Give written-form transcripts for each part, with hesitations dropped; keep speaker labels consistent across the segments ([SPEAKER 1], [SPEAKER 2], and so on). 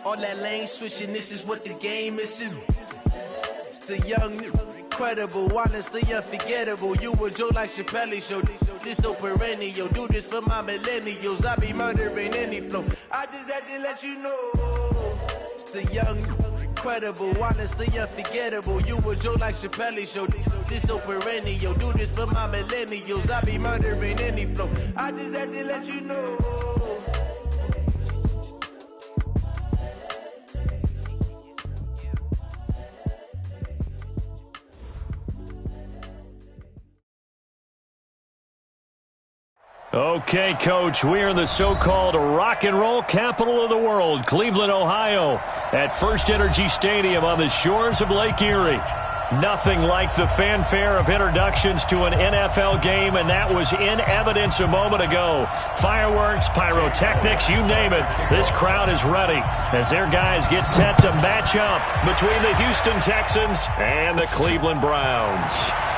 [SPEAKER 1] All that lane switching, this is what the game is. It's the young, incredible, honestly unforgettable. You a joke like Chappelle Show. This so perennial. Do this for my millennials. I be murdering any flow. I just had to let you know. It's the young, incredible, honestly unforgettable. You a joke like Chappelle Show. This so perennial. Do this for my millennials. I be murdering any flow. I just had to let you know.
[SPEAKER 2] Okay, Coach, we're in the so-called rock and roll capital of the world, Cleveland, Ohio, at First Energy Stadium on the shores of Lake Erie. Nothing like the fanfare of introductions to an NFL game, and that was in evidence a moment ago. Fireworks, pyrotechnics, you name it. This crowd is ready as their guys get set to match up between the Houston Texans and the Cleveland Browns.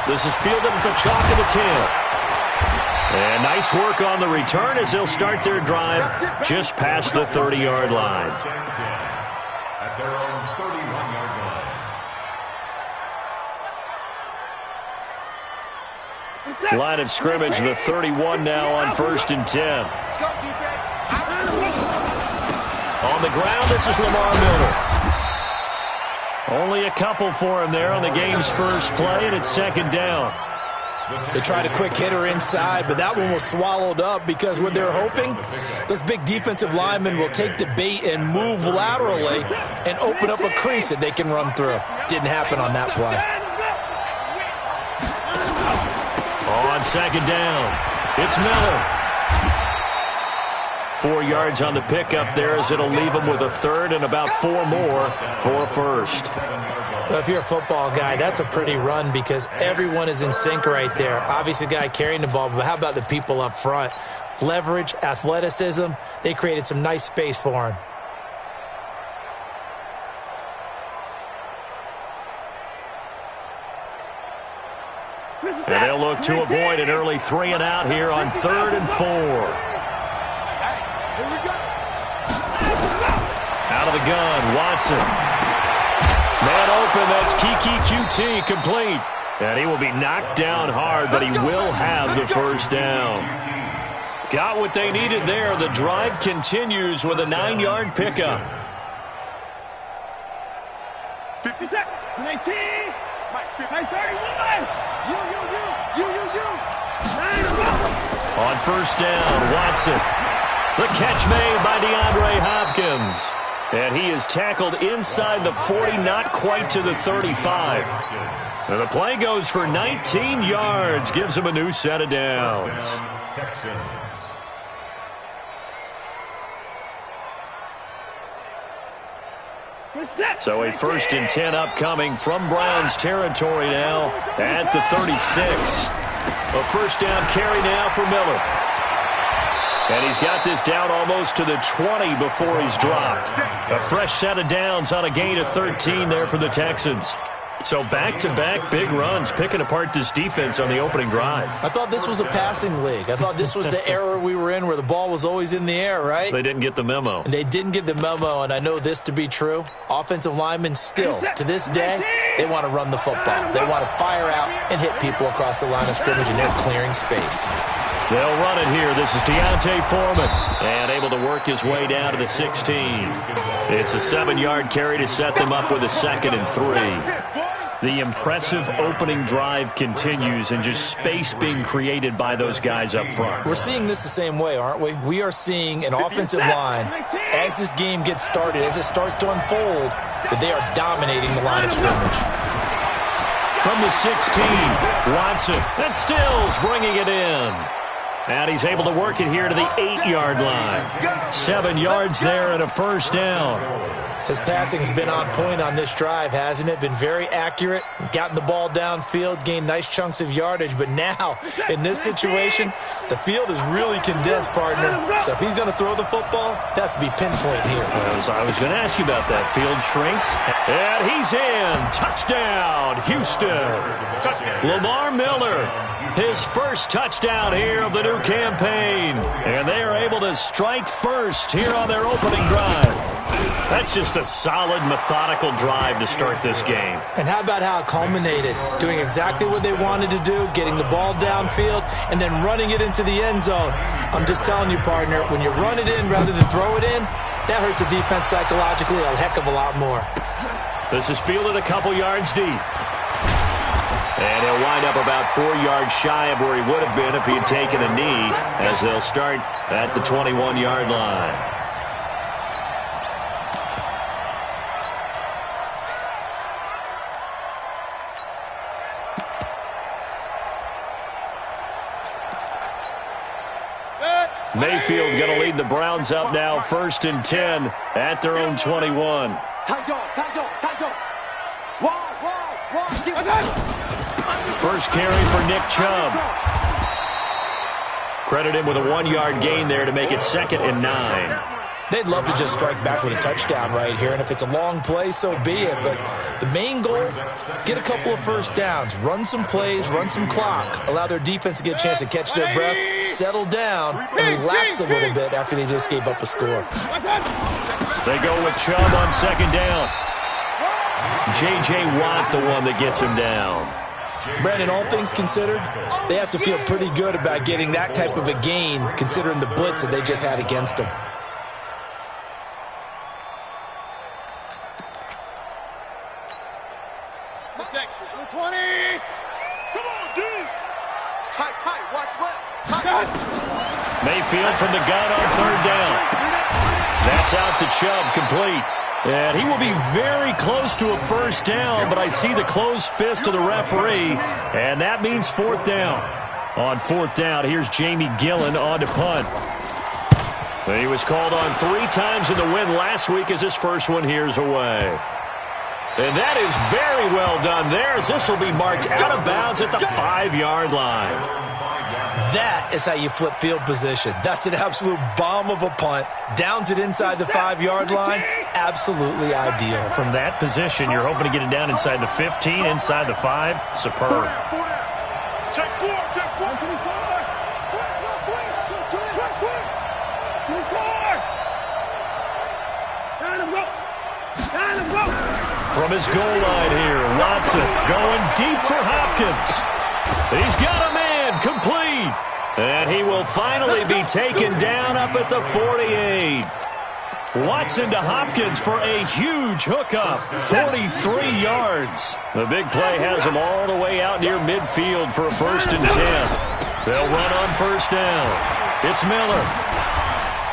[SPEAKER 2] This is fielded at the chalk of the 10. And nice work on the return as they'll start their drive just past the 30-yard line.
[SPEAKER 3] At their own 31-yard line.
[SPEAKER 2] Line of scrimmage, the 31 now on 1st and 10. On the ground, this is Lamar Miller. Only a couple for him there on the game's first play, and it's 2nd down.
[SPEAKER 4] They tried a quick hitter inside, but that one was swallowed up because what they're hoping, those big defensive linemen will take the bait and move laterally and open up a crease that they can run through. Didn't happen on that play.
[SPEAKER 2] On 2nd down, it's Miller. 4 yards on the pickup there as it'll leave him with a 3rd and about 4 more for a 1st.
[SPEAKER 4] Well, if you're a football guy, that's a pretty run because everyone is in sync right there. Obviously, the guy carrying the ball, but how about the people up front? Leverage, athleticism, they created some nice space for him.
[SPEAKER 2] And they'll look to avoid an early 3 and out here on 3rd and 4. Out of the gun, Watson. Man open, that's Kiki QT complete. And he will be knocked down hard, but he will have the 1st down. Got what they needed there. The drive continues with a 9-yard pickup.
[SPEAKER 5] 50 seconds. 19. 31.
[SPEAKER 2] On 1st down, Watson. The catch made by DeAndre Hopkins. And he is tackled inside the 40, not quite to the 35. And the play goes for 19 yards, gives him a new set of downs. So a 1st and 10 upcoming from Browns territory now at the 36. A 1st down carry now for Miller. And he's got this down almost to the 20 before he's dropped. A fresh set of downs on a gain of 13 there for the Texans. So back-to-back big runs, picking apart this defense on the opening drive.
[SPEAKER 4] I thought this was a passing league. I thought this was the era we were in where the ball was always in the air, right?
[SPEAKER 2] They didn't get the memo.
[SPEAKER 4] And they didn't get the memo, and I know this to be true. Offensive linemen still, to this day, they want to run the football. They want to fire out and hit people across the line of scrimmage, and they're clearing space.
[SPEAKER 2] They'll run it here. This is Deontay Foreman. And able to work his way down to the 16. It's a 7-yard carry to set them up with a 2nd and 3. The impressive opening drive continues and just space being created by those guys up front.
[SPEAKER 4] We're seeing this the same way, aren't we? We are seeing an offensive line, as this game gets started, as it starts to unfold, that they are dominating the line of scrimmage.
[SPEAKER 2] From the 16, Watson. And Stills bringing it in. And he's able to work it here to the 8-yard line. 7 yards there and a 1st down.
[SPEAKER 4] His passing's been on point on this drive, hasn't it? Been very accurate, gotten the ball downfield, gained nice chunks of yardage. But now, in this situation, the field is really condensed, partner. So if he's going to throw the football, that has to be pinpoint here.
[SPEAKER 2] I was going to ask you about that. Field shrinks. And he's in. Touchdown, Houston. Lamar Miller, his first touchdown here of the new campaign. And they are able to strike first here on their opening drive. That's just a solid, methodical drive to start this game.
[SPEAKER 4] And how about how it culminated? Doing exactly what they wanted to do, getting the ball downfield, and then running it into the end zone. I'm just telling you, partner, when you run it in rather than throw it in, that hurts a defense psychologically a heck of a lot more.
[SPEAKER 2] This is fielded a couple yards deep. And he'll wind up about 4 yards shy of where he would have been if he had taken a knee, as they'll start at the 21-yard line. Mayfield going to lead the Browns up now, 1st and 10 at their own 21. First carry for Nick Chubb. Credit him with a 1-yard gain there to make it 2nd and 9.
[SPEAKER 4] They'd love to just strike back with a touchdown right here, and if it's a long play, so be it. But the main goal, get a couple of first downs, run some plays, run some clock, allow their defense to get a chance to catch their breath, settle down, and relax a little bit after they just gave up a score.
[SPEAKER 2] They go with Chubb on 2nd down. J.J. Watt, the one that gets him down.
[SPEAKER 4] Brandon, all things considered, they have to feel pretty good about getting that type of a gain, considering the blitz that they just had against them.
[SPEAKER 2] Mayfield from the gun on 3rd down. That's out to Chubb, complete. And he will be very close to a first down, but I see the closed fist of the referee, and that means 4th down. On 4th down, here's Jamie Gillen on to punt. He was called on 3 times in the win last week as his first one here's away. And that is very well done there, as this will be marked out of bounds at the 5-yard line.
[SPEAKER 4] That is how you flip field position. That's an absolute bomb of a punt. Downs it inside the 5-yard line. Absolutely ideal.
[SPEAKER 2] From that position, you're hoping to get it down inside the 15, inside the 5. Superb.
[SPEAKER 5] Check 4.
[SPEAKER 2] From his goal line here, Watson going deep for Hopkins. He's got a man, complete. And he will finally be taken down up at the 48. Watson to Hopkins for a huge hookup, 43 yards. The big play has him all the way out near midfield for a 1st and 10. They'll run on 1st down. It's Miller.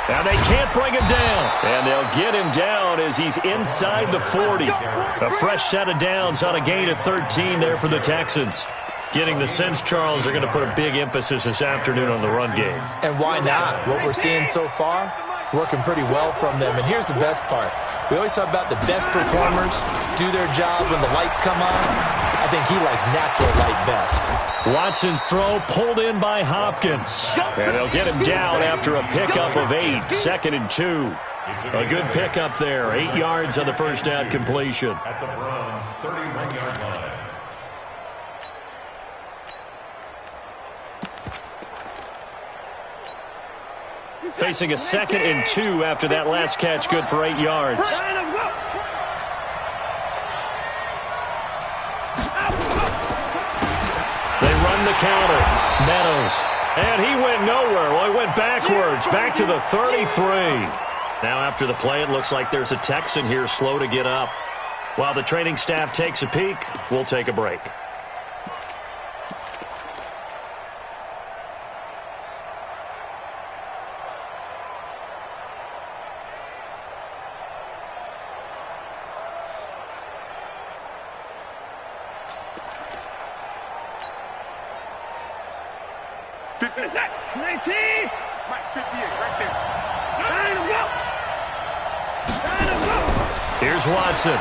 [SPEAKER 2] And they can't bring him down. And they'll get him down as he's inside the 40. A fresh set of downs on a gain of 13 there for the Texans. Getting the sense, Charles, they're going to put a big emphasis this afternoon on the run game.
[SPEAKER 4] And why not? What we're seeing so far, it's working pretty well from them. And here's the best part. We always talk about the best performers do their job when the lights come on. I think he likes natural light best.
[SPEAKER 2] Watson's throw pulled in by Hopkins. And they'll get him down after a pickup of 8, 2nd and 2. A good pickup there, 8 yards on the first down completion.
[SPEAKER 3] At the Browns' 31-yard line.
[SPEAKER 2] Facing a 2nd and 2 after that last catch, good for 8 yards. They run the counter. Meadows. And he went nowhere. Well, he went backwards, back to the 33. Now after the play, it looks like there's a Texan here slow to get up. While the training staff takes a peek, we'll take a break. Here's Watson.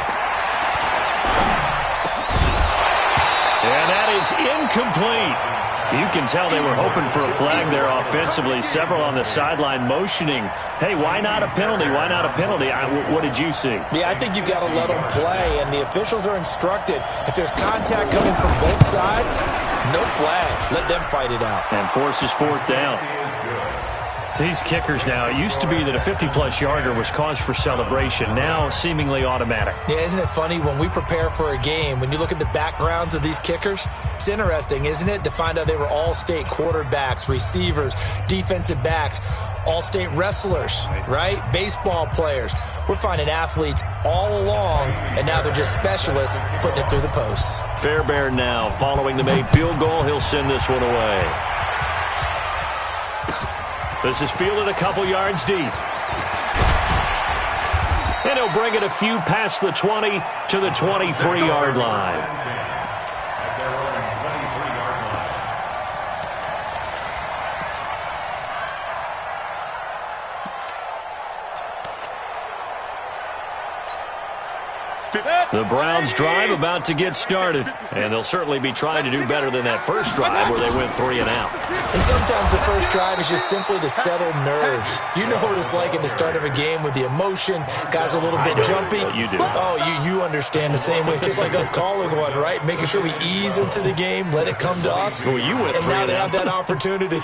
[SPEAKER 2] And that is incomplete. You can tell they were hoping for a flag there offensively. Several on the sideline motioning, hey, why not a penalty? Why not a penalty? What did you see?
[SPEAKER 4] Yeah, I think you've got to let them play, and the officials are instructed. If there's contact coming from both sides, no flag. Let them fight it out.
[SPEAKER 2] And forces 4th down. These kickers now, it used to be that a 50-plus yarder was cause for celebration. Now, seemingly automatic.
[SPEAKER 4] Yeah, isn't it funny? When we prepare for a game, when you look at the backgrounds of these kickers, it's interesting, isn't it, to find out they were all-state quarterbacks, receivers, defensive backs, all-state wrestlers, right? Baseball players. We're finding athletes all along, and now they're just specialists putting it through the posts.
[SPEAKER 2] Fairbairn now, following the made field goal, he'll send this one away. This is fielded a couple yards deep. And he'll bring it a few past the 20 to the 23-yard line. The Browns' drive about to get started, and they'll certainly be trying to do better than that first drive where they went 3 and out.
[SPEAKER 4] And sometimes the first drive is just simply to settle nerves. You know what it's like at the start of a game with the emotion, guys a little bit jumpy.
[SPEAKER 2] Well, you do.
[SPEAKER 4] Oh, you understand the same way. It's just like us calling one, right? Making sure we ease into the game, let it come to us.
[SPEAKER 2] Well, you went 3 and out.
[SPEAKER 4] And now they have that opportunity.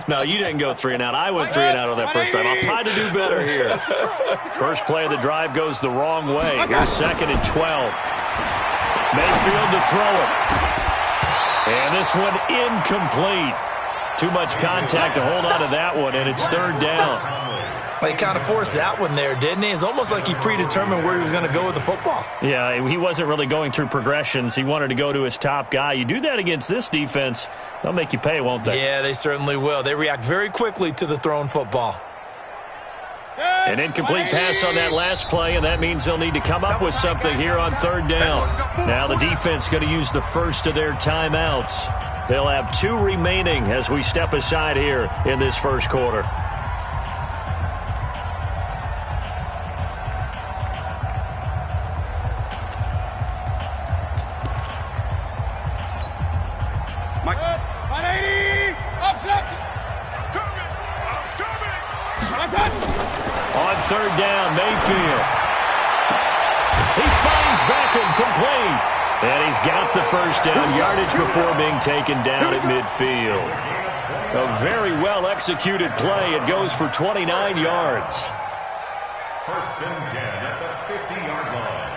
[SPEAKER 2] No, you didn't go 3 and out. I went 3 and out on that first drive. I'll try to do better here. First play of the drive goes the wrong way. Here's 2nd and 12. Mayfield to throw it. And this one incomplete. Too much contact to hold on to that one, and it's 3rd down.
[SPEAKER 4] He kind of forced that one there, didn't he? It's almost like he predetermined where he was going to go with the football.
[SPEAKER 2] Yeah, he wasn't really going through progressions. He wanted to go to his top guy. You do that against this defense, they'll make you pay, won't they?
[SPEAKER 4] Yeah, they certainly will. They react very quickly to the thrown football.
[SPEAKER 2] An incomplete pass on that last play, and that means they'll need to come up with something here on 3rd down. Now the defense going to use the first of their timeouts. They'll have 2 remaining as we step aside here in this first quarter. On 3rd down, Mayfield. He finds Beckham complete. And he's got the first down yardage before being taken down at midfield. A very well-executed play. It goes for 29 yards.
[SPEAKER 3] 1st and 10 at the 50-yard line.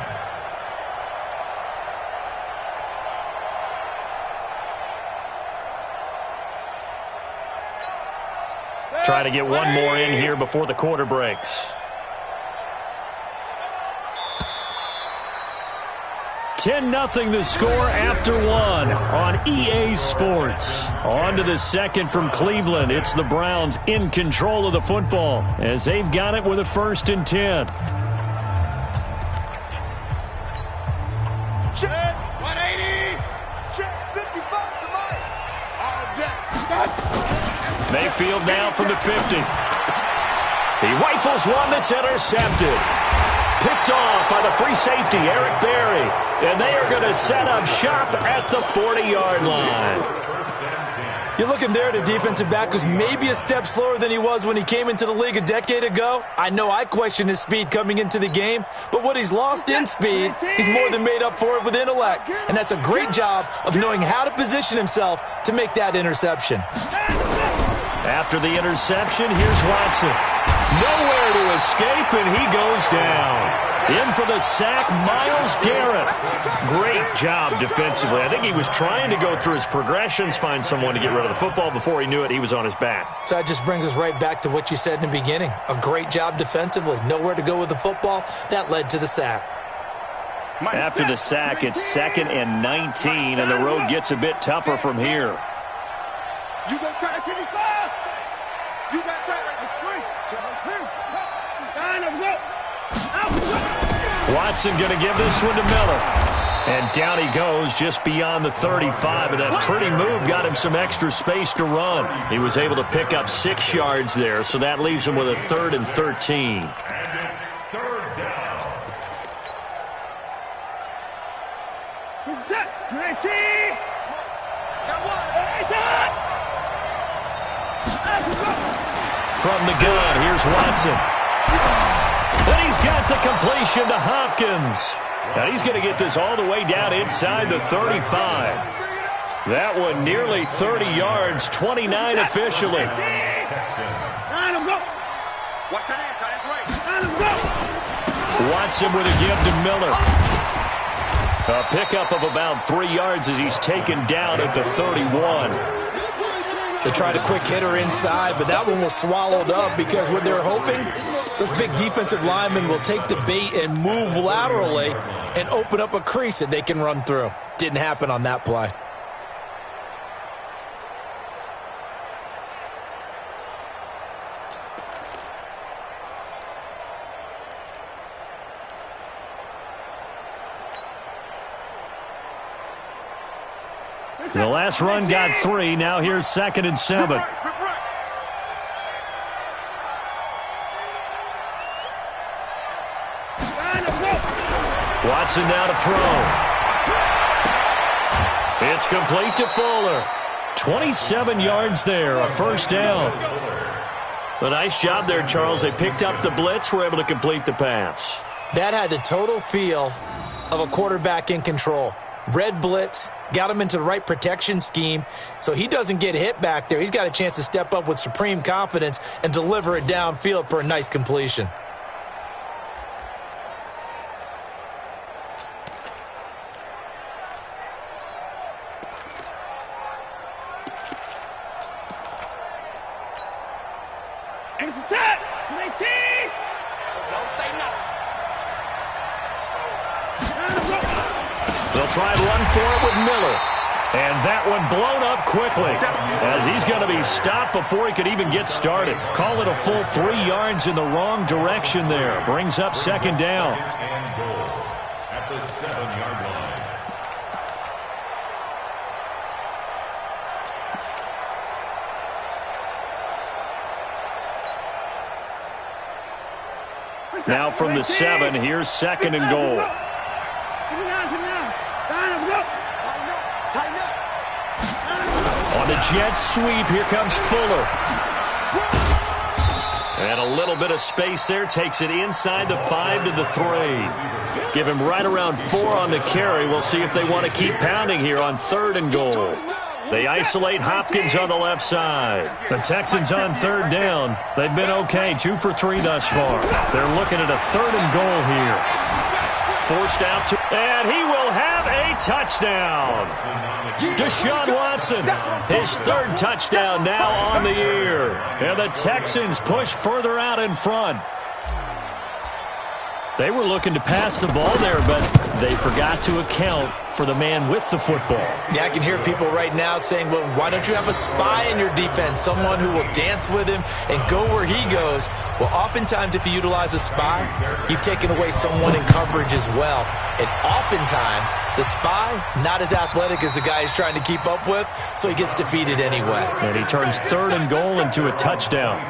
[SPEAKER 2] Try to get one more in here before the quarter breaks. 10-0 the score after 1 on EA Sports. On to the second from Cleveland. It's the Browns in control of the football as they've got it with a 1st and 10.
[SPEAKER 5] Check 180. Check 55 to Mike. All day.
[SPEAKER 2] Mayfield now from the 50. He rifles one that's intercepted. Picked off by the free safety, Eric Berry. And they are going to set up shop at the 40-yard line.
[SPEAKER 4] You're looking there at a defensive back who's maybe a step slower than he was when he came into the league a decade ago. I know I questioned his speed coming into the game, but what he's lost in speed, he's more than made up for it with intellect. And that's a great job of knowing how to position himself to make that interception.
[SPEAKER 2] After the interception, here's Watson. Nowhere to escape, and he goes down. In for the sack, Myles Garrett. Great job defensively. I think he was trying to go through his progressions, find someone to get rid of the football. Before he knew it, he was on his back.
[SPEAKER 4] So that just brings us right back to what you said in the beginning. A great job defensively. Nowhere to go with the football. That led to the sack.
[SPEAKER 2] After the sack, it's 2nd and 19, and the road gets a bit tougher from here.
[SPEAKER 5] You go try to 55. You got tight right between.
[SPEAKER 2] Watson going to give this one to Miller. And down he goes just beyond the 35. And that pretty move got him some extra space to run. He was able to pick up 6 yards there, so that leaves him with a 3rd and 13.
[SPEAKER 3] And it's 3rd down.
[SPEAKER 5] Set. Ready. Got one.
[SPEAKER 2] From the gun, here's Watson. And he's got the completion to Hopkins. Now he's going to get this all the way down inside the 35. That one nearly 30 yards, 29 officially. Watson with a give to Miller. A pickup of about 3 yards as he's taken down at the 31.
[SPEAKER 4] They tried a quick hitter inside, but that one was swallowed up because what they're hoping, those big defensive linemen will take the bait and move laterally and open up a crease that they can run through. Didn't happen on that play.
[SPEAKER 2] The last run got 3. Now here's 2nd and 7. Watson now to throw. It's complete to Fuller. 27 yards there, a first down. A nice job there, Charles. They picked up the blitz, were able to complete the pass.
[SPEAKER 4] That had the total feel of a quarterback in control. Red blitz, got him into the right protection scheme, so he doesn't get hit back there. He's got a chance to step up with supreme confidence and deliver it downfield for a nice completion.
[SPEAKER 5] It's attack! 19! Don't say nothing.
[SPEAKER 2] They'll try and run for it with Miller. And that one blown up quickly as he's going to be stopped before he could even get started. Call it a full 3 yards in the wrong direction there. Brings up 2nd down.
[SPEAKER 3] And goal at the 7-yard line.
[SPEAKER 2] Now from the 7, here's 2nd and goal. On the jet sweep, here comes Fuller. And a little bit of space there, takes it inside the 5 to the 3. Give him right around 4 on the carry. We'll see if they want to keep pounding here on 3rd and goal. They isolate Hopkins on the left side. The Texans on 3rd down. They've been okay, 2 for 3 thus far. They're looking at a 3rd and goal here. Forced out to, and he will have a touchdown. Deshaun Watson, his 3rd touchdown now on the year. And the Texans push further out in front. They were looking to pass the ball there, but they forgot to account for the man with the football.
[SPEAKER 4] Yeah, I can hear people right now saying, well, why don't you have a spy in your defense, someone who will dance with him and go where he goes? Well, oftentimes if you utilize a spy, you've taken away someone in coverage as well. And oftentimes, the spy, not as athletic as the guy he's trying to keep up with, so he gets defeated anyway.
[SPEAKER 2] And he turns 3rd and goal into a touchdown.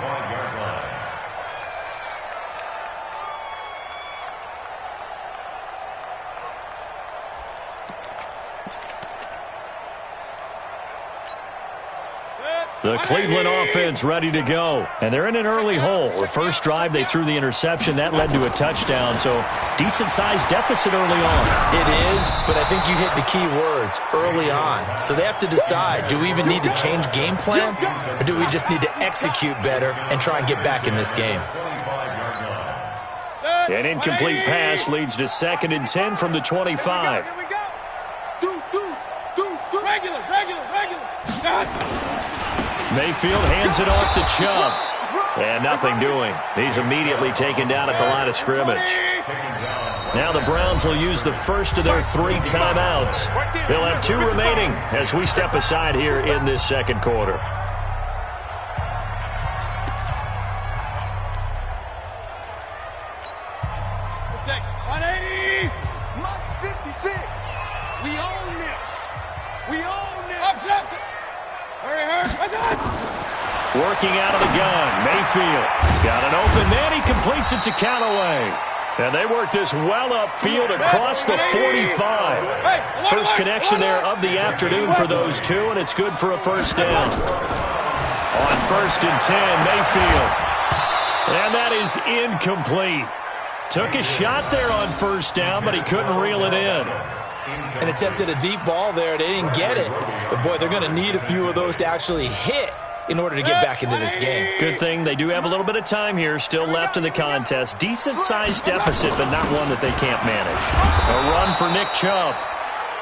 [SPEAKER 2] The Cleveland offense ready to go. And they're in an early hole. The first drive, they threw the interception. That led to a touchdown. So, decent-sized deficit early on.
[SPEAKER 4] It is, but I think you hit the key words, early on. So they have to decide, do we even need to change game plan? Or do we just need to execute better and try and get back in this game?
[SPEAKER 2] An incomplete pass leads to 2nd and 10 from the 25. Mayfield hands it off to Chubb. And nothing doing. He's immediately taken down at the line of scrimmage. Now the Browns will use the first of their 3 timeouts. They'll have 2 remaining as we step aside here in this 2nd quarter. Working out of the gun, Mayfield. He's got an open man. He completes it to Callaway. And they work this well upfield across the 45. First connection there of the afternoon for those 2, and it's good for a first down. On 1st and 10, Mayfield. And that is incomplete. Took a shot there on first down, but he couldn't reel it in.
[SPEAKER 4] and attempted a deep ball there. They didn't get it. But, boy, they're going to need a few of those to actually hit in order to get back into this game.
[SPEAKER 2] Good thing they do have a little bit of time here still left in the contest. Decent-sized deficit, but not one that they can't manage. A run for Nick Chubb.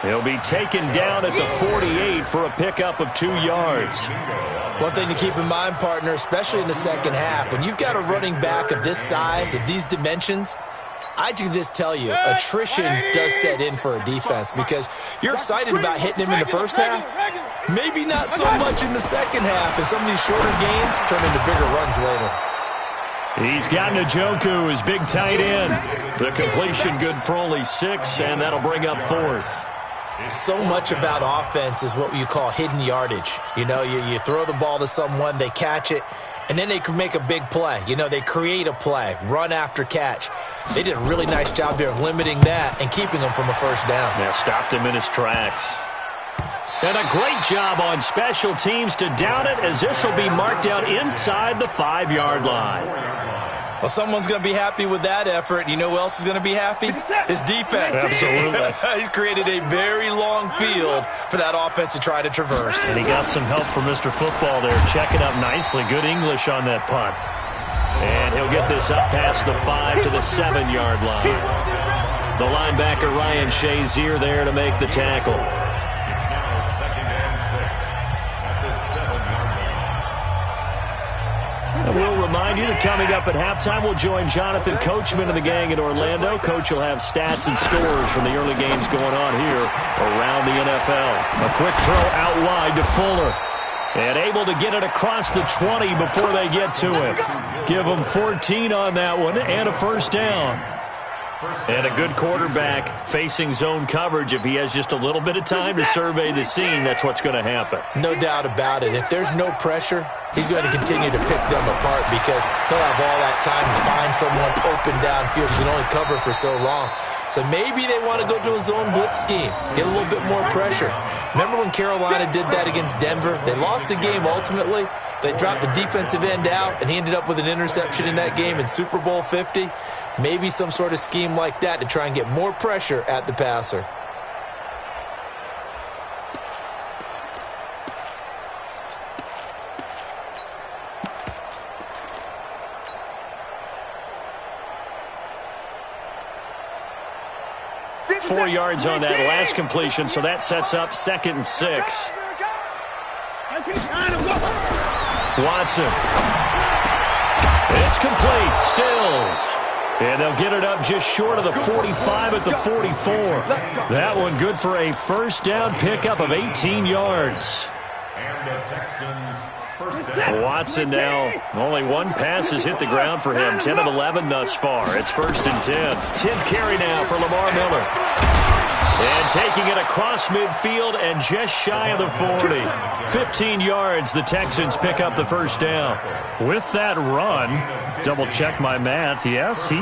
[SPEAKER 2] He'll be taken down at the 48 for a pickup of 2 yards.
[SPEAKER 4] One thing to keep in mind, partner, especially in the second half, when you've got a running back of this size, of these dimensions, I can just tell you, attrition does set in for a defense because you're excited about hitting him in the first half. Maybe not so much in the second half, and some of these shorter gains turn into bigger runs later.
[SPEAKER 2] He's got Njoku, his big tight end. The completion good for only 6, and that'll bring up 4th.
[SPEAKER 4] So much about offense is what you call hidden yardage. You know, you throw the ball to someone, they catch it, and then they can make a big play. You know, they create a play, run after catch. They did a really nice job there of limiting that and keeping him from a first down.
[SPEAKER 2] Yeah, stopped him in his tracks. And a great job on special teams to down it, as this will be marked out inside the 5-yard line.
[SPEAKER 4] Well, someone's going to be happy with that effort. You know who else is going to be happy? His defense.
[SPEAKER 2] Absolutely.
[SPEAKER 4] He's created a very long field for that offense to try to traverse.
[SPEAKER 2] And he got some help from Mr. Football there, checking up nicely. Good English on that punt. And he'll get this up past the 5 to the 7-yard line. The linebacker, Ryan Shazier, there to make the tackle. And we'll remind you that coming up at halftime, we'll join Jonathan Coachman of the gang in Orlando. Coach will have stats and scores from the early games going on here around the NFL. A quick throw out wide to Fuller. And able to get it across the 20 before they get to him. Give him 14 on that one and a first down. And a good quarterback facing zone coverage. If he has just a little bit of time to survey the scene, that's what's going to happen.
[SPEAKER 4] No doubt about it. If there's no pressure, he's going to continue to pick them apart because he'll have all that time to find someone open downfield. He can only cover for so long. So maybe they want to go to a zone blitz scheme, get a little bit more pressure. Remember when Carolina did that against Denver? They lost the game ultimately. They dropped the defensive end out, and he ended up with an interception in that game in Super Bowl 50. Maybe some sort of scheme like that to try and get more pressure at the passer.
[SPEAKER 2] Four yards on that last completion, so that sets up 2nd and 6. Watson. It's complete. Stills. And they'll get it up just short of the 45 at the 44. That one good for a first down pickup of 18 yards.
[SPEAKER 3] And the Texans first down.
[SPEAKER 2] Watson now, only one pass has hit the ground for him. 10 of 11 thus far. It's 1st and 10. 10th carry now for Lamar Miller. And taking it across midfield and just shy of the 40. 15 yards, the Texans pick up the first down. With that run, double check my math, yes, he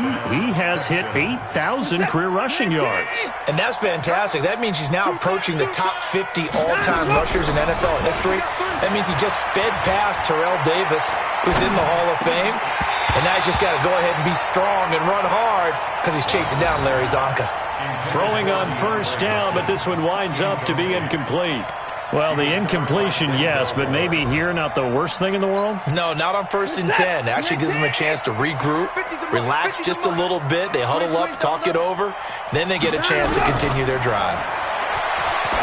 [SPEAKER 2] has hit 8,000 career rushing yards.
[SPEAKER 4] And that's fantastic. That means he's now approaching the top 50 all-time rushers in NFL history. That means he just sped past Terrell Davis, who's in the Hall of Fame. And now he's just got to go ahead and be strong and run hard because he's chasing down Larry Zonka.
[SPEAKER 2] Throwing on first down, but this one winds up to be incomplete. Well, the incompletion, yes, but maybe here not the worst thing in the world?
[SPEAKER 4] No, not on 1st and 10. Actually gives them a chance to regroup, relax just a little bit. They huddle up, talk it over. Then they get a chance to continue their drive.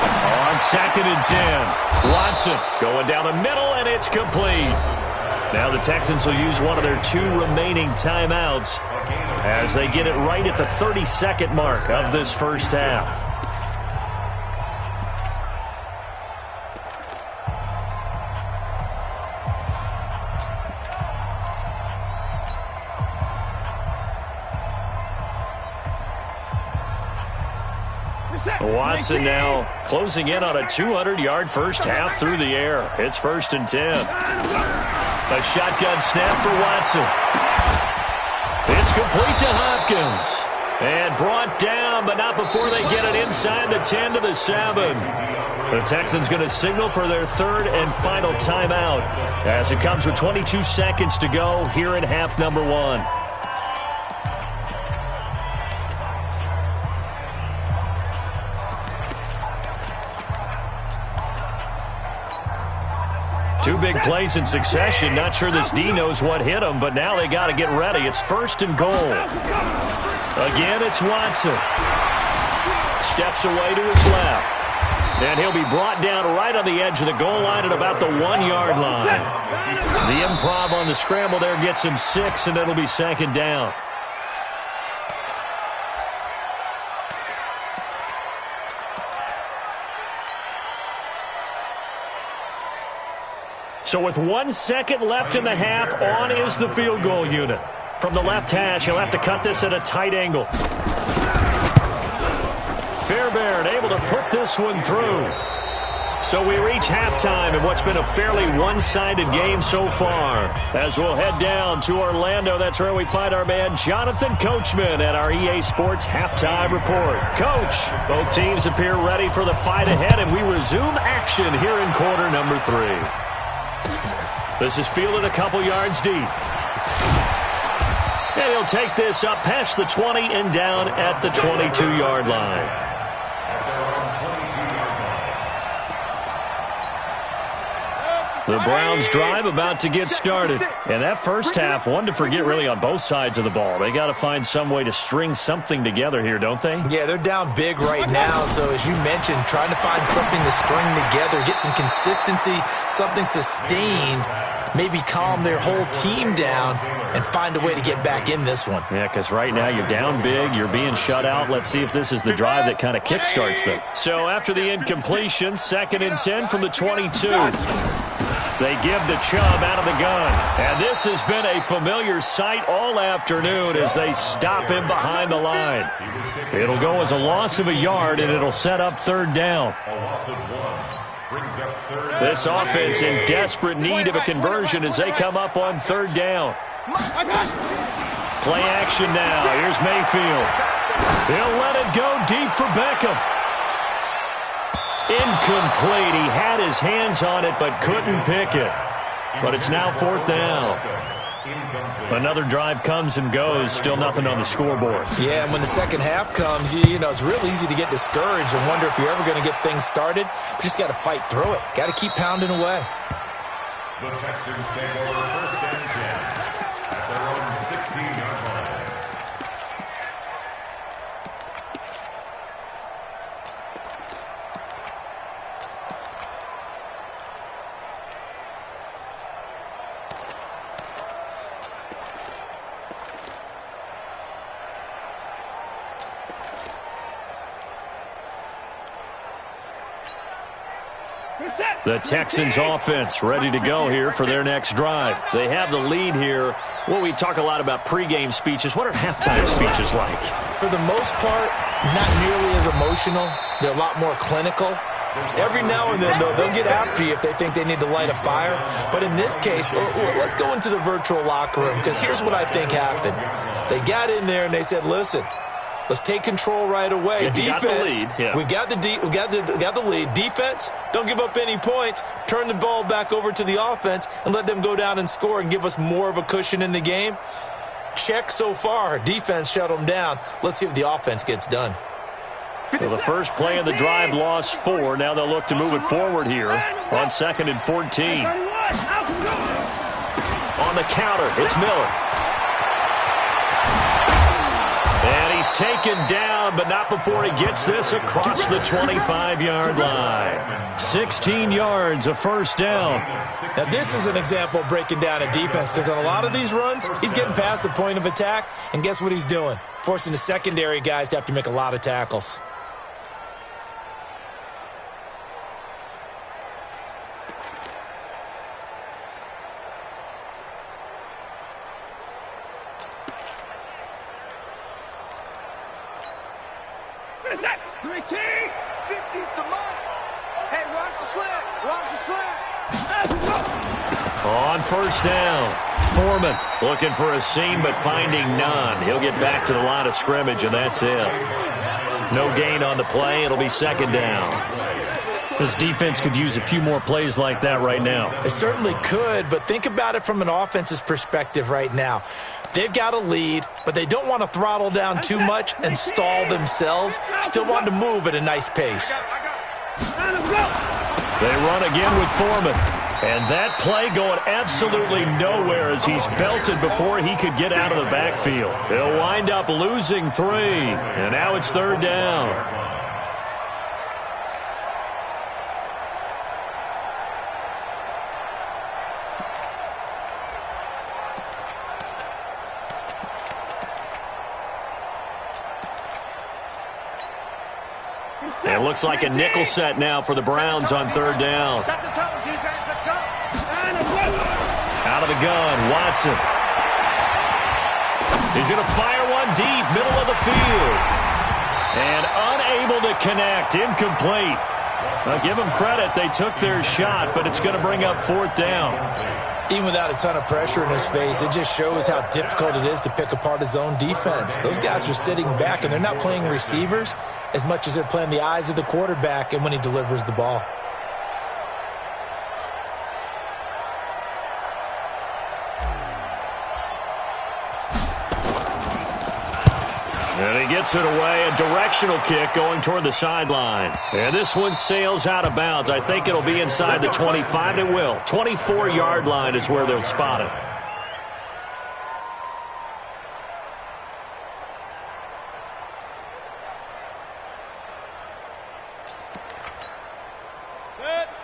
[SPEAKER 2] On 2nd and 10, Watson going down the middle, and it's complete. Now the Texans will use one of their 2 remaining timeouts as they get it right at the 32nd mark of this first half. Watson now closing in on a 200-yard first half through the air. It's 1st and 10. A shotgun snap for Watson. It's complete to Hopkins. And brought down, but not before they get it inside the 10 to the 7. The Texans going to signal for their 3rd and final timeout as it comes with 22 seconds to go here in half number 1. Two big plays in succession. Not sure this D knows what hit him, but now they got to get ready. It's 1st and goal. Again, it's Watson. Steps away to his left. And he'll be brought down right on the edge of the goal line at about the 1-yard line. The improv on the scramble there gets him 6, and it'll be 2nd down. So with 1 second left in the half, on is the field goal unit. From the left hash, he'll have to cut this at a tight angle. Fairbairn able to put this one through. So we reach halftime in what's been a fairly one-sided game so far. As we'll head down to Orlando, that's where we find our man Jonathan Coachman at our EA Sports Halftime Report. Coach, both teams appear ready for the fight ahead, and we resume action here in quarter number 3. This is fielded a couple yards deep. And he'll take this up past the 20 and down at the 22-yard line. The Browns drive about to get started. And that first half, one to forget really on both sides of the ball. They got to find some way to string something together here, don't they?
[SPEAKER 4] Yeah, they're down big right now. So as you mentioned, trying to find something to string together, get some consistency, something sustained, maybe calm their whole team down and find a way to get back in this one.
[SPEAKER 2] Yeah, because right now you're down big, you're being shut out. Let's see if this is the drive that kind of kickstarts them. So after the incompletion, 2nd and 10 from the 22. They give the Chubb out of the gun. And this has been a familiar sight all afternoon as they stop him behind the line. It'll go as a loss of a yard, and it'll set up 3rd down. This offense in desperate need of a conversion as they come up on 3rd down. Play action now. Here's Mayfield. He'll let it go deep for Beckham. Incomplete. He had his hands on it but couldn't pick it. But it's now 4th down. Another drive comes and goes. Still nothing on the scoreboard.
[SPEAKER 4] Yeah, and when the second half comes, you know, it's real easy to get discouraged and wonder if you're ever going to get things started. You just got to fight through it. Got to keep pounding away.
[SPEAKER 3] The Texans take over 1st and 10 at their own 16-yard line.
[SPEAKER 2] The Texans offense ready to go here for their next drive. They have the lead here. Well, we talk a lot about pregame speeches. What are halftime speeches like?
[SPEAKER 4] For the most part, not nearly as emotional. They're a lot more clinical. Every now and then, though, they'll get after you if they think they need to light a fire. But in this case, let's go into the virtual locker room, because here's what I think happened. They got in there and they said, listen, let's take control right away.
[SPEAKER 2] Yeah,
[SPEAKER 4] defense, we got the lead. Defense, don't give up any points. Turn the ball back over to the offense and let them go down and score and give us more of a cushion in the game. Check so far. Defense shut them down. Let's see if the offense gets done.
[SPEAKER 2] So the first play of the drive lost 4. Now they'll look to move it forward here on 2nd and 14. On the counter, it's Miller. And he's taken down, but not before he gets this across the 25-yard line. 16 yards, a 1st down.
[SPEAKER 4] Now, this is an example of breaking down a defense, because on a lot of these runs, he's getting past the point of attack, and guess what he's doing? Forcing the secondary guys to have to make a lot of tackles.
[SPEAKER 2] On 1st down, Foreman looking for a seam but finding none. He'll get back to the line of scrimmage, and that's it. No gain on the play. It'll be 2nd down. This defense could use a few more plays like that right now.
[SPEAKER 4] It certainly could, but think about it from an offense's perspective right now. They've got a lead, but they don't want to throttle down too much and stall themselves. Still want to move at a nice pace.
[SPEAKER 2] They run again with Foreman. And that play going absolutely nowhere as he's belted before he could get out of the backfield. He'll wind up losing 3, and now it's 3rd down. It looks like a nickel set now for the Browns on 3rd down.
[SPEAKER 5] Set the tone, defense. Let's go.
[SPEAKER 2] Out of the gun, Watson. He's going to fire one deep, middle of the field. And unable to connect, incomplete. I'll give them credit, they took their shot, but it's going to bring up 4th down.
[SPEAKER 4] Even without a ton of pressure in his face, it just shows how difficult it is to pick apart his own defense. Those guys are sitting back, and they're not playing receivers as much as they're playing the eyes of the quarterback and when he delivers the ball.
[SPEAKER 2] And he gets it away, a directional kick going toward the sideline. And this one sails out of bounds. I think it'll be inside the 25. It will. 24-yard line is where they'll spot it.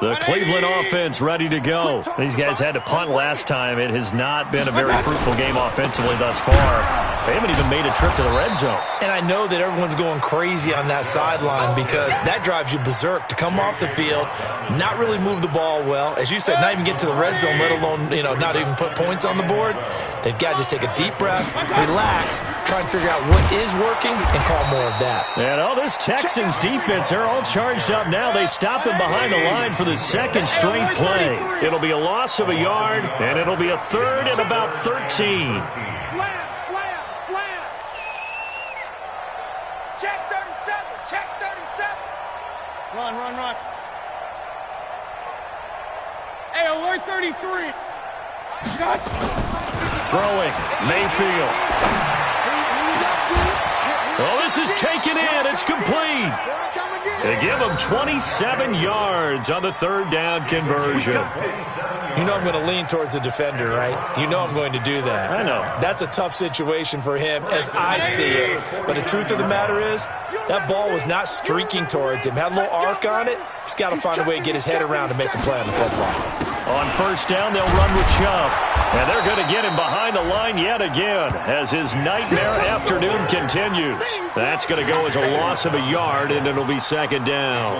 [SPEAKER 2] The Cleveland offense ready to go. These guys had to punt last time. It has not been a very fruitful game offensively thus far. They haven't even made a trip to the red zone.
[SPEAKER 4] And I know that everyone's going crazy on that sideline because that drives you berserk to come off the field, not really move the ball well. As you said, not even get to the red zone, let alone, not even put points on the board. They've got to just take a deep breath, relax, try and figure out what is working, and call more of that.
[SPEAKER 2] And this Texans defense, they're all charged up now. They stop him behind the line for the 2nd straight play. It'll be a loss of a yard, and it'll be a 3rd and about 13.
[SPEAKER 5] Slam. Check 37. Check 37. Run. Hey, alert 33.
[SPEAKER 2] Throwing, Mayfield. Oh, this is taken in. It's complete. They give him 27 yards on the 3rd down conversion.
[SPEAKER 4] You know I'm going to lean towards the defender, right? You know I'm going to do that.
[SPEAKER 2] I know.
[SPEAKER 4] That's a tough situation for him as I see it. But the truth of the matter is, that ball was not streaking towards him. Had a little arc on it. He's got to find a way to get his head around and make a play on the football.
[SPEAKER 2] On 1st down, they'll run with Chubb. And they're going to get him behind the line yet again as his nightmare afternoon continues. That's going to go as a loss of a yard, and it'll be 2nd down.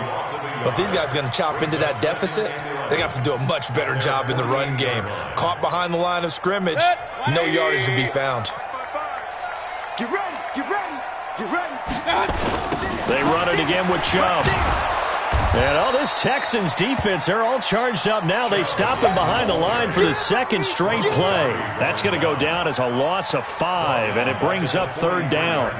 [SPEAKER 4] But if these guys are going to chop into that deficit, they got to do a much better job in the run game. Caught behind the line of scrimmage, no yardage to be found.
[SPEAKER 5] Get ready.
[SPEAKER 2] They run it again with Chubb. And this Texans defense, they're all charged up now. They stop him behind the line for the 2nd straight play. That's going to go down as a loss of 5, and it brings up 3rd down.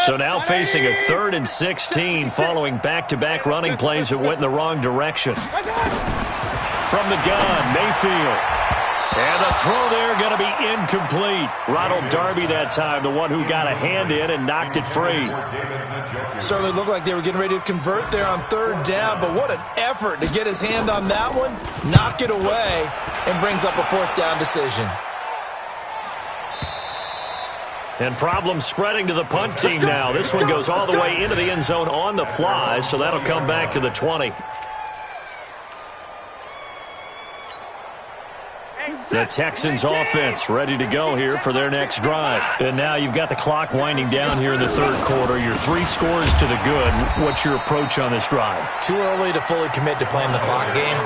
[SPEAKER 2] So now facing a 3rd and 16 following back-to-back running plays that went in the wrong direction. From the gun, Mayfield. And the throw there going to be incomplete. Ronald Darby that time, the one who got a hand in and knocked it free.
[SPEAKER 4] Certainly looked like they were getting ready to convert there on 3rd down, but what an effort to get his hand on that one, knock it away, and brings up a 4th down decision.
[SPEAKER 2] And problems spreading to the punt team now. This one goes all the way into the end zone on the fly, so that'll come back to the 20. The Texans offense ready to go here for their next drive. And now you've got the clock winding down here in the 3rd quarter. You're 3 scores to the good. What's your approach on this drive?
[SPEAKER 4] Too early to fully commit to playing the clock game.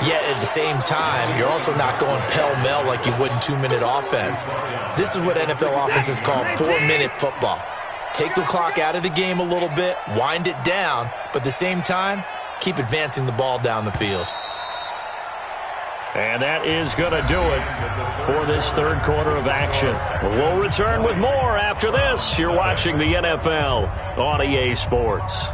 [SPEAKER 4] Yet at the same time, you're also not going pell-mell like you would in 2-minute offense. This is what NFL offenses call 4-minute football. Take the clock out of the game a little bit, wind it down, but at the same time, keep advancing the ball down the field.
[SPEAKER 2] And that is going to do it for this 3rd quarter of action. We'll return with more after this. You're watching the NFL on EA Sports.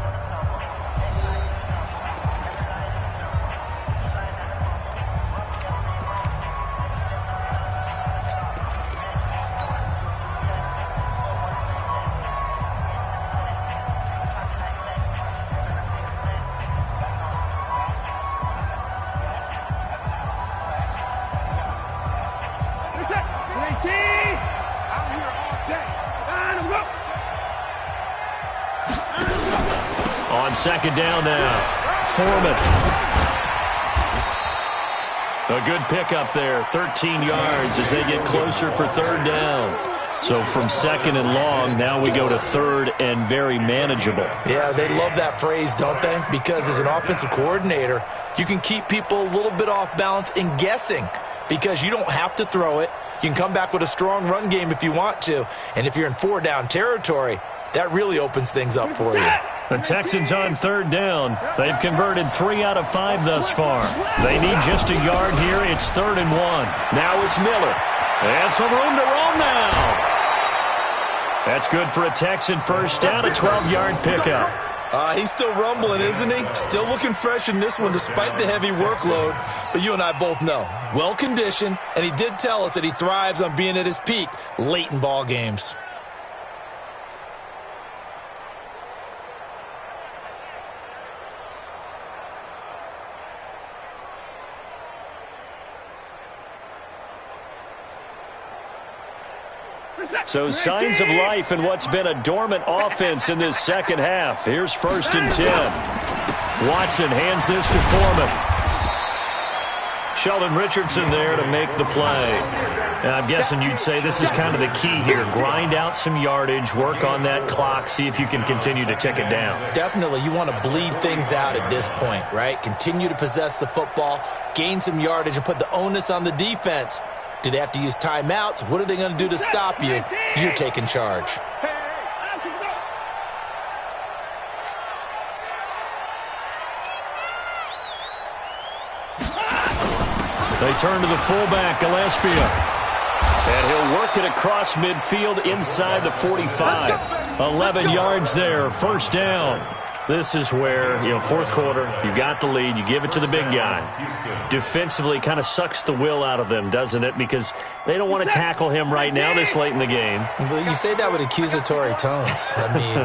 [SPEAKER 5] I'm here all day. Line them up.
[SPEAKER 2] On second down now, Foreman. A good pickup there, 13 yards as they get closer for third down. So from second and long, now we go to third and very manageable.
[SPEAKER 4] Yeah, they love that phrase, don't they? Because as an offensive coordinator, you can keep people a little bit off balance in guessing because you don't have to throw it. You can come back with a strong run game if you want to. And if you're in four-down territory, that really opens things up for you.
[SPEAKER 2] The Texans on third down. They've converted 3 out of 5 thus far. They need just a yard here. It's 3rd and 1. Now it's Miller. And some room to roam now. That's good for a Texan first down, a 12-yard pickup.
[SPEAKER 4] He's still rumbling, isn't he? Still looking fresh in this one despite the heavy workload. But you and I both know, well-conditioned, and he did tell us that he thrives on being at his peak late in ball games.
[SPEAKER 2] So signs of life in what's been a dormant offense in this second half. Here's 1st and 10. Watson hands this to Foreman. Sheldon Richardson there to make the play. And I'm guessing you'd say this is kind of the key here. Grind out some yardage, work on that clock, see if you can continue to tick it down.
[SPEAKER 4] Definitely, you want to bleed things out at this point, right? Continue to possess the football, gain some yardage, and put the onus on the defense. Do they have to use timeouts? What are they going to do to stop you? You're taking charge.
[SPEAKER 2] They turn to the fullback, Gillespie. And he'll work it across midfield inside the 45. 11 yards there, 1st down. This is where, fourth quarter, you got the lead, you give it to the big guy. Defensively kind of sucks the will out of them, doesn't it? Because they don't want to tackle him right now this late in the game.
[SPEAKER 4] Well, you say that with accusatory tones. I mean,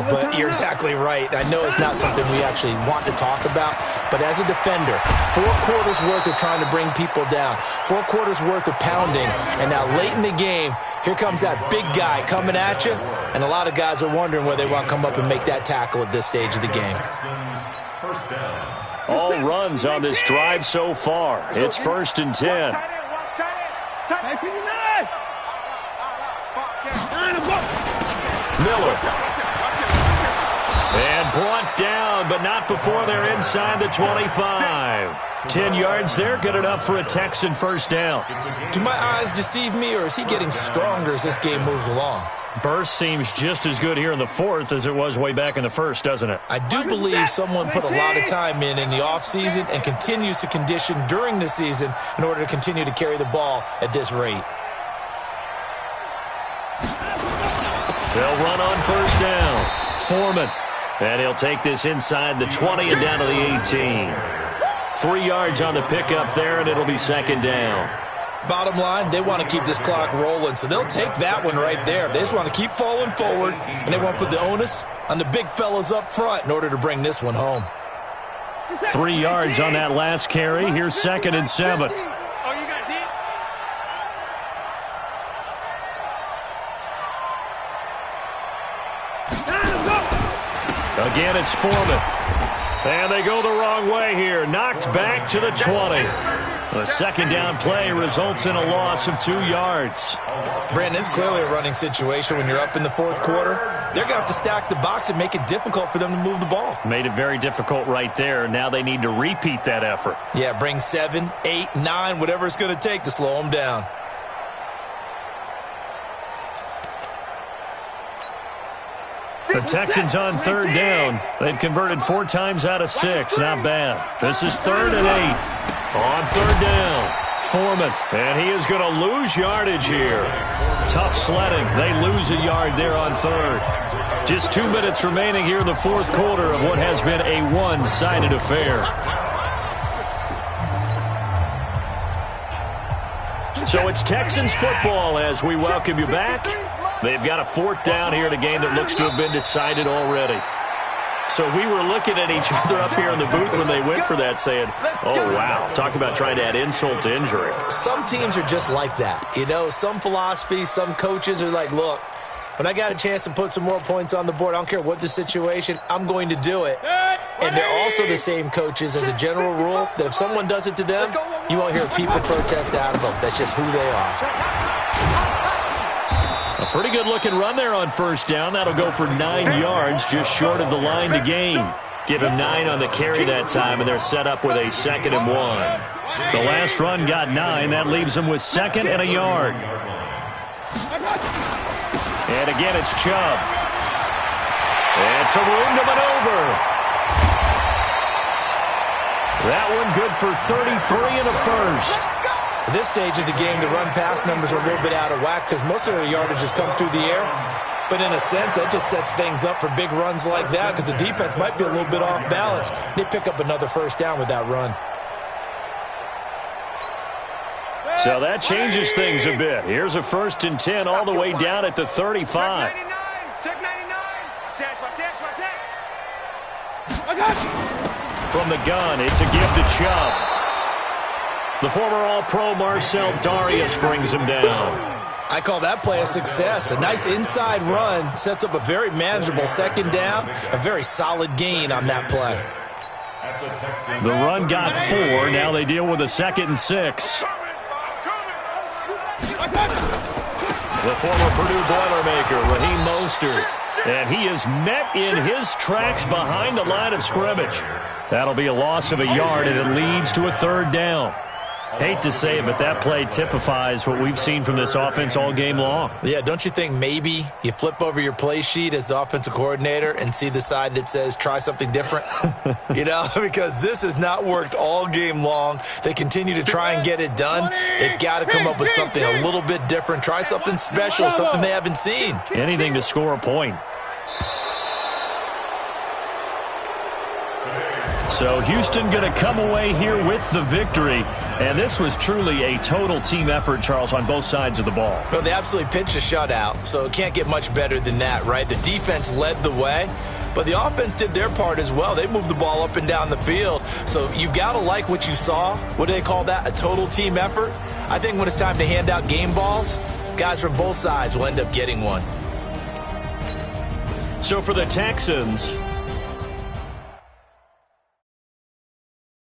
[SPEAKER 4] but you're exactly right. I know it's not something we actually want to talk about, but as a defender, 4 quarters worth of trying to bring people down, 4 quarters worth of pounding, and now late in the game, here comes that big guy coming at you, and a lot of guys are wondering whether they want to come up and make that tackle at this stage of the game.
[SPEAKER 2] All runs on this drive so far. It's 1st and 10. Miller. And brought down, but not before they're inside the 25. 10 yards there, good enough for a Texan first down.
[SPEAKER 4] Do my eyes deceive me, or is he getting stronger as this game moves along?
[SPEAKER 2] Burst seems just as good here in the 4th as it was way back in the 1st, doesn't it?
[SPEAKER 4] I do believe someone put a lot of time in the offseason and continues to condition during the season in order to continue to carry the ball at this rate.
[SPEAKER 2] They'll run on 1st down. Foreman. And he'll take this inside the 20 and down to the 18. 3 yards on the pickup there, and it'll be 2nd down.
[SPEAKER 4] Bottom line, they want to keep this clock rolling, so they'll take that one right there. They just want to keep falling forward, and they want to put the onus on the big fellas up front in order to bring this one home.
[SPEAKER 2] 3 yards on that last carry. Here's 2nd and 7. Again, it's Foreman. And they go the wrong way here. Knocked back to the 20. The 2nd down play results in a loss of 2 yards.
[SPEAKER 4] Brandon, it's clearly a running situation when you're up in the 4th quarter. They're going to have to stack the box and make it difficult for them to move the ball.
[SPEAKER 2] Made it very difficult right there. Now they need to repeat that effort.
[SPEAKER 4] Yeah, bring 7, 8, 9, whatever it's going to take to slow them down.
[SPEAKER 2] The Texans on 3rd down. They've converted 4 times out of 6. Not bad. This is 3rd and 8. On 3rd down, Foreman. And he is going to lose yardage here. Tough sledding. They lose a yard there on 3rd. Just 2 minutes remaining here in the 4th quarter of what has been a one-sided affair. So it's Texans football as we welcome you back. They've got a 4th down here in a game that looks to have been decided already. So we were looking at each other up here in the booth when they went for that saying, oh, wow, talk about trying to add insult to injury.
[SPEAKER 4] Some teams are just like that. You know, some philosophies, some coaches are like, look, when I got a chance to put some more points on the board, I don't care what the situation, I'm going to do it. And they're also the same coaches as a general rule that if someone does it to them, you won't hear people protest out of them. That's just who they are.
[SPEAKER 2] A pretty good-looking run there on first down. That'll go for 9 yards, just short of the line to gain. Give him 9 on the carry that time, and they're set up with a 2nd and 1. The last run got 9. That leaves them with 2nd and a yard. And again, it's Chubb. And some room to maneuver. That one good for 33 and a first.
[SPEAKER 4] At this stage of the game, the run-pass numbers are a little bit out of whack because most of their yardage has come through the air. But in a sense, that just sets things up for big runs like that because the defense might be a little bit off balance. They pick up another first down with that run.
[SPEAKER 2] So that changes things a bit. Here's a 1st and 10 all the way down at the 35.
[SPEAKER 5] Check 99. Check.
[SPEAKER 2] From the gun, it's a give to Chubb. The former All-Pro Marcel Darius brings him down.
[SPEAKER 4] I call that play a success. A nice inside run sets up a very manageable 2nd down, a very solid gain on that play.
[SPEAKER 2] The run got 4. Now they deal with a 2nd and 6. The former Purdue Boilermaker, Raheem Mostert. And he is met in his tracks behind the line of scrimmage. That'll be a loss of a yard, and it leads to a 3rd down. Hate to say it, but that play typifies what we've seen from this offense all game long.
[SPEAKER 4] Yeah, don't you think maybe you flip over your play sheet as the offensive coordinator and see the side that says try something different? You know, because this has not worked all game long. They continue to try and get it done. They've got to come up with something a little bit different. Try something special, something they haven't seen.
[SPEAKER 2] Anything to score a point. So Houston going to come away here with the victory. And this was truly a total team effort, Charles, on both sides of the ball.
[SPEAKER 4] Well, they absolutely pitched a shutout, so it can't get much better than that, right? The defense led the way, but the offense did their part as well. They moved the ball up and down the field. So you've got to like what you saw. What do they call that? A total team effort? I think when it's time to hand out game balls, guys from both sides will end up getting one.
[SPEAKER 2] So for the Texans,